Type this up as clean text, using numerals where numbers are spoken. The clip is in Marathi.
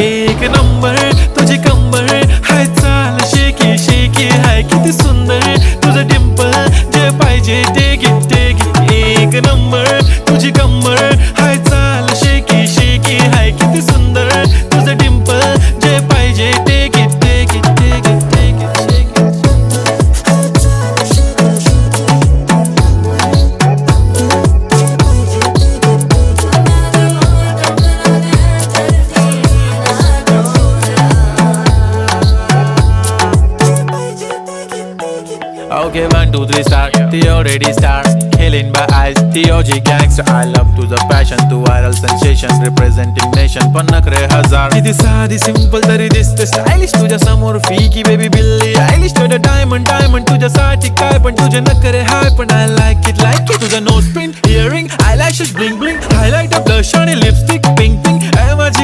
एक नंबर तुझी कंबर हाय चाल शेकी शेकी हाय किती सुंदर तुझं डिंपल जे पाहिजे ते घे एक नंबर तुझी कंबर हाय चाल शेकी शेकी हाय किती सुंदर तुझं डिंपल जे पाहिजे ते घे Okay, 1, 2, 3 start. The already start. Killing by eyes. The OG gangster. I love to the passion, to viral sensation, representing nation. पण नखरे हजार. किती साधी सिंपल तरी दिसते स्टायलिश तुझ्या समोर फीकी बेबी बिल्ली आयलिश तुझं डायमंड डायमंड तुझ्यासाठी काय पण तुझे नखरे हाय पण I like it तुझं nose pin earring eyelashes bling bling highlight blush आणि लिपस्टिक पिंक पिंक माझी